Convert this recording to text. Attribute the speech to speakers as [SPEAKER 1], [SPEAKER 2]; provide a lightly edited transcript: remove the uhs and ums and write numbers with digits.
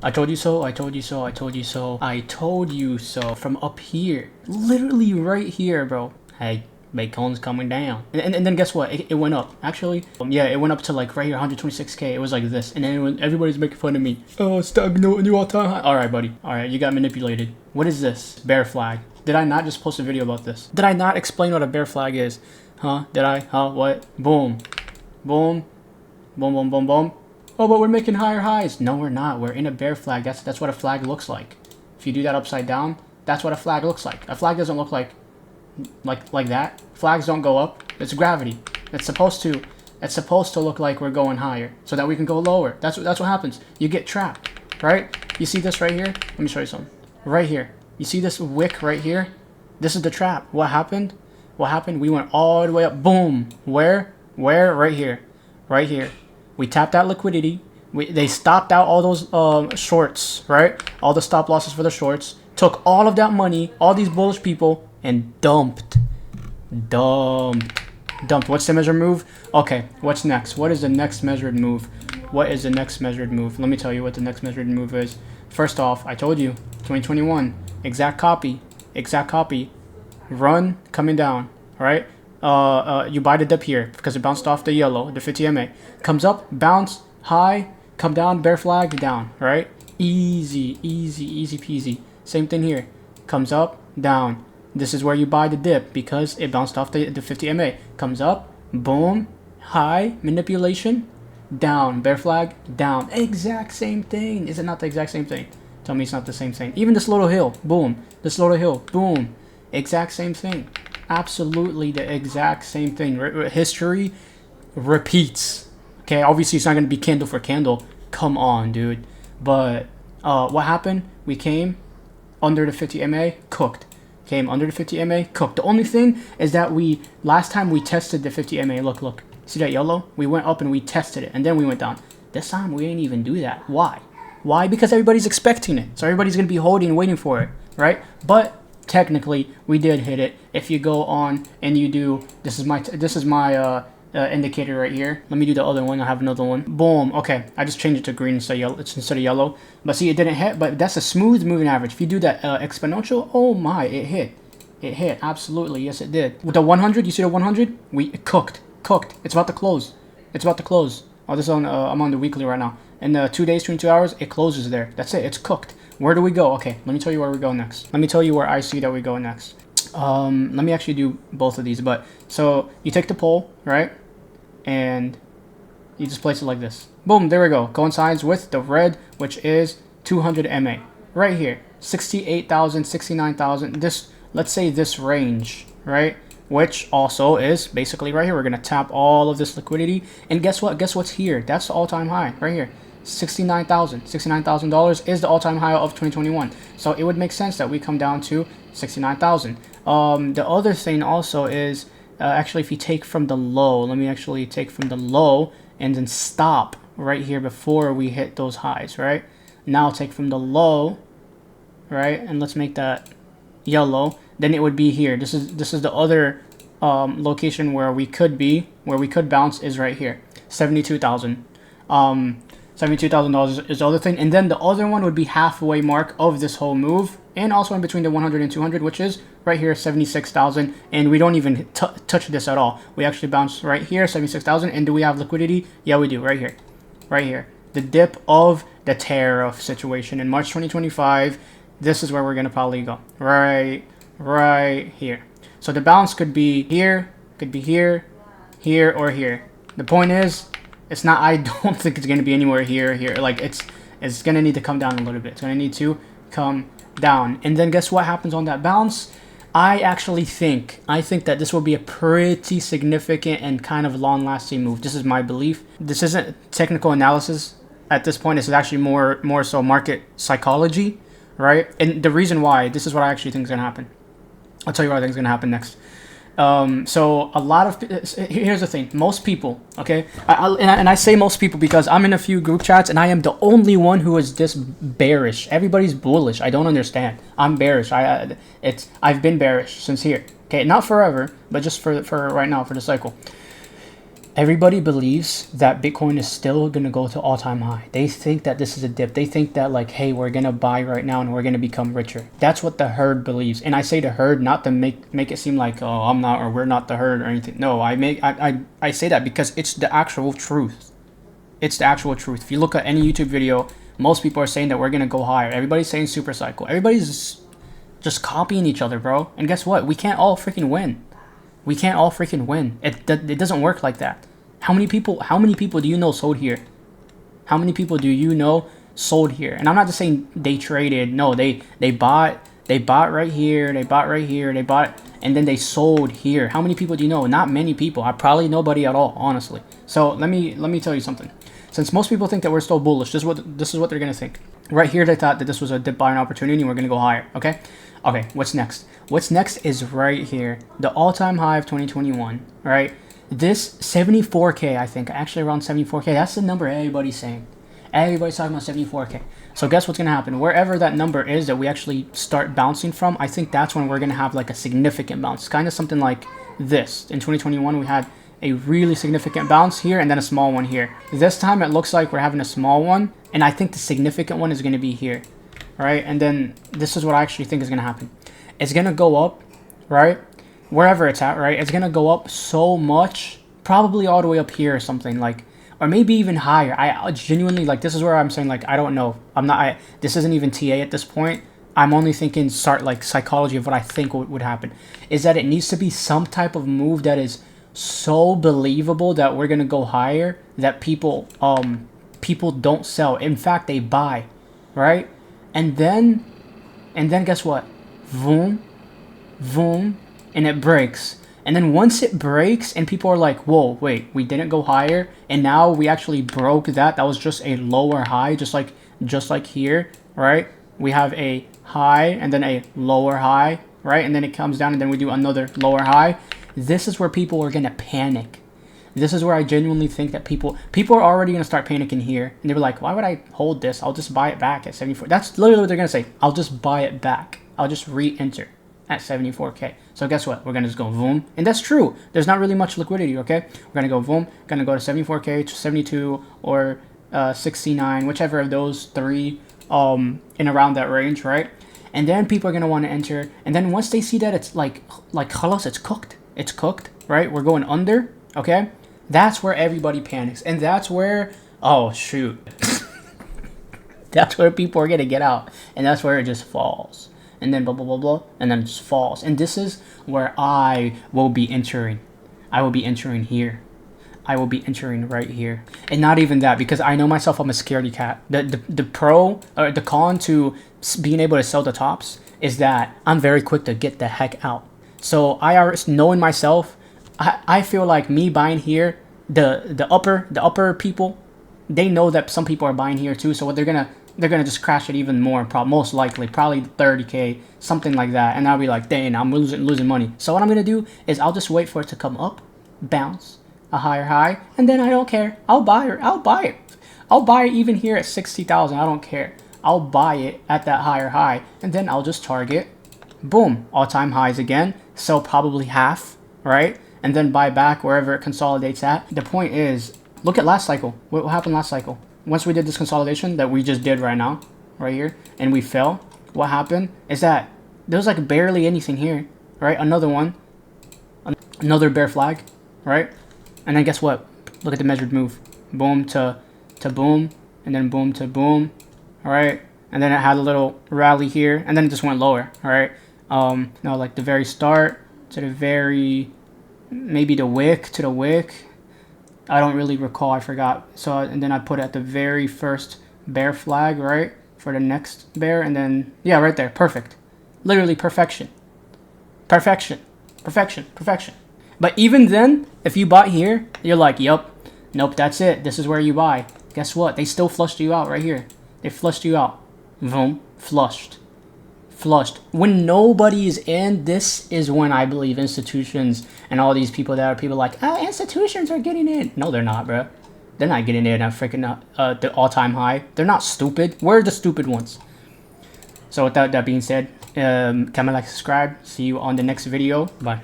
[SPEAKER 1] I told you so, I told you so, I told you so, I told you so. From up here, literally right here, bro. Hey, Bitcoin's coming down. And then guess what? It went up. Actually, yeah, it went up to like right here, 126K. It was like this. And then everybody's making fun of me. Oh, stop, new all-time high. All right, buddy. All right, you got manipulated. What is this? Bear flag. Did I not just post a video about this? Did I not explain what a bear flag is? Huh? Did I? Huh? What? Boom. Boom. Boom, boom, boom, boom. Oh, but we're making higher highs. No, we're not. We're in a bear flag. That's what a flag looks like. If you do that upside down, that's what a flag looks like. A flag doesn't look like that. Flags don't go up. It's gravity. It's supposed to look like we're going higher so that we can go lower. That's what happens. You get trapped, right? You see this right here? Let me show you something. Right here. You see this wick right here? This is the trap. What happened? What happened? We went all the way up. Boom. Where? Right here. Right here. We tapped out liquidity. They stopped out all those shorts, right? All the stop losses for the shorts. Took all of that money, all these bullish people, and dumped. What's the measured move? Okay, what's next? What is the next measured move? What is the next measured move? Let me tell you what the next measured move is. First off, I told you, 2021, exact copy. Run coming down, right? You buy the dip here because it bounced off the yellow, the 50 MA. Comes up, bounce, high, come down, bear flag, down, right? Easy peasy. Same thing here. Comes up, down. This is where you buy the dip because it bounced off the 50 MA. Comes up, boom, high, manipulation, down, bear flag, down. Exact same thing. Is it not the exact same thing? Tell me it's not the same thing. Even this little hill, boom. This little hill, boom. Exact same thing. Absolutely the exact same thing. History repeats. Okay, obviously it's not going to be candle for candle. Come on, dude. But what happened? We came under the 50 MA, cooked. Came under the 50 MA, cooked. The only thing is that last time we tested the 50 MA, look. See that yellow? We went up and we tested it, and then we went down. This time we didn't even do that. Why? Because everybody's expecting it. So everybody's going to be holding, waiting for it, right? But technically we did hit it. If you go on and you do, this is my indicator right here. Let me do the other one. I have another one. Boom. Okay, I just changed it to green instead of yellow. But see, it didn't hit. But that's a smooth moving average. If you do that exponential, oh my, it hit. Absolutely, yes, it did. With the 100, you see the 100? It cooked. It's about to close. Oh, this is on. I'm on the weekly right now. In 2 days, 22 hours, it closes there. That's it. It's cooked. Where do we go? Okay, let me tell you where we go next. Let me tell you where I see that we go next. Let me actually do both of these. But so you take the pole, right? And you just place it like this. Boom, there we go. Coincides with the red, which is 200 MA. Right here. 68,000, 69,000. Let's say this range, right? Which also is basically right here. We're going to tap all of this liquidity. And guess what? Guess what's here? That's the all-time high right here. $69,000 is the all-time high of 2021. So it would make sense that we come down to 69,000. The other thing also is actually if you take from the low, let me actually take from the low and then stop right here before we hit those highs, right? Now take from the low, right? And let's make that yellow. Then it would be here. This is the other location where we could bounce is right here. 72,000. $72,000 is the other thing. And then the other one would be halfway mark of this whole move. And also in between the 100 and 200, which is right here, 76,000. And we don't even touch this at all. We actually bounce right here, 76,000. And do we have liquidity? Yeah, we do. Right here. Right here. The dip of the tariff situation in March 2025. This is where we're going to probably go. Right here. So the bounce could be here, here, or here. The point is, it's not, I don't think it's going to be anywhere here. Like, it's going to need to come down a little bit. It's going to need to come down. And then guess what happens on that bounce? I think that this will be a pretty significant and kind of long-lasting move. This is my belief. This isn't technical analysis at this point. This is actually more so market psychology, right? And the reason why, this is what I actually think is going to happen. I'll tell you what I think is going to happen next. So a lot of, here's the thing, most people, okay, and I say most people because I'm in a few group chats and I am the only one who is this bearish. Everybody's bullish. I don't understand. I'm bearish. I've been bearish since here. Okay, not forever, but just for right now, for the cycle. Everybody believes that Bitcoin is still going to go to all-time high. They think that this is a dip. They think that like, hey, we're going to buy right now and we're going to become richer. That's what the herd believes. And I say the herd not to make it seem like, oh, I'm not, or we're not the herd or anything. No, I say that because it's the actual truth. It's the actual truth. If you look at any YouTube video, most people are saying that we're going to go higher. Everybody's saying super cycle. Everybody's just copying each other, bro. And guess what? We can't all freaking win. We can't all freaking win. It doesn't work like that. How many people do you know sold here? How many people do you know sold here? And I'm not just saying they traded. No, they bought right here, they bought right here, they bought, and then they sold here. How many people do you know? Not many people. I probably nobody at all, honestly. So let me tell you something. Since most people think that we're still bullish, this is what they're gonna think. Right here, they thought that this was a dip buying opportunity and we're gonna go higher. Okay, what's next? What's next is right here, the all-time high of 2021. Right, this 74K, I think, actually around 74K. That's the number everybody's saying. Everybody's talking about 74K. So guess what's gonna happen? Wherever that number is that we actually start bouncing from, I think that's when we're gonna have like a significant bounce. Kind of something like this. In 2021, we had a really significant bounce here and then a small one here. This time it looks like we're having a small one, and I think the significant one is going to be here, right? And then this is what I actually think is going to happen. It's going to go up, right? Wherever it's at, right? It's going to go up so much, probably all the way up here or something, like, or maybe even higher. I genuinely, like, this is where I'm saying, like, I don't know. This isn't even TA at this point. I'm only thinking psychology of what I think would happen. Is that it needs to be some type of move that is so believable that we're gonna go higher that people don't sell. In fact, they buy, right? And then guess what? Boom, boom, and it breaks. And then once it breaks and people are like, whoa, wait, we didn't go higher, and now we actually broke that. That was just a lower high, just like here, right? We have a high and then a lower high, right? And then it comes down and then we do another lower high. This is where people are going to panic. This is where I genuinely think that people are already going to start panicking here. And they were like, why would I hold this? I'll just buy it back at 74. That's literally what they're going to say. I'll just buy it back. I'll just re-enter at 74K. So guess what? We're going to just go boom. And that's true. There's not really much liquidity, okay? We're going to go boom. Going to go to 74K, to 72, or 69, whichever of those three in around that range, right? And then people are going to want to enter. And then once they see that it's like khalas, it's cooked. It's cooked, right? We're going under, okay? That's where everybody panics. And that's where, oh, shoot. That's where people are going to get out. And that's where it just falls. And then blah, blah, blah, blah. And then it just falls. And this is where I will be entering. I will be entering here. I will be entering right here. And not even that, because I know myself, I'm a scaredy cat. The pro, or the con to being able to sell the tops is that I'm very quick to get the heck out. So I already, knowing myself, I feel like me buying here, the upper people, they know that some people are buying here too. So what they're gonna just crash it even more, most likely, probably 30K, something like that. And I'll be like, dang, I'm losing money. So what I'm gonna do is I'll just wait for it to come up, bounce a higher high, and then I don't care. I'll buy it. I'll buy it even here at 60,000. I don't care. I'll buy it at that higher high, and then I'll just target, boom, all-time highs again. Sell probably half, right? And then buy back wherever it consolidates at. The point is, look at last cycle. What happened last cycle? Once we did this consolidation that we just did right now, right here, and we fell, what happened is that there was like barely anything here, right? Another one, another bear flag, right? And then guess what? Look at the measured move. Boom to boom, and then boom to boom, all right? And then it had a little rally here, and then it just went lower, all right? No, like the very start to the very, maybe the wick to the wick. I don't really recall, I forgot. So, and then I put it at the very first bear flag, right? For the next bear, and then, yeah, right there, perfect. Literally perfection. Perfection. Perfection. Perfection. But even then, if you bought here, you're like, yup, nope, that's it. This is where you buy. Guess what? They still flushed you out right here. They flushed you out. Boom. Flushed. Flushed. When nobody is in, this is when I believe institutions and all these people that are people like, institutions are getting in. No, they're not, bro. They're not getting in at freaking the all-time high. They're not stupid. We're the stupid ones. So with that being said, comment, like, subscribe. See you on the next video. Bye.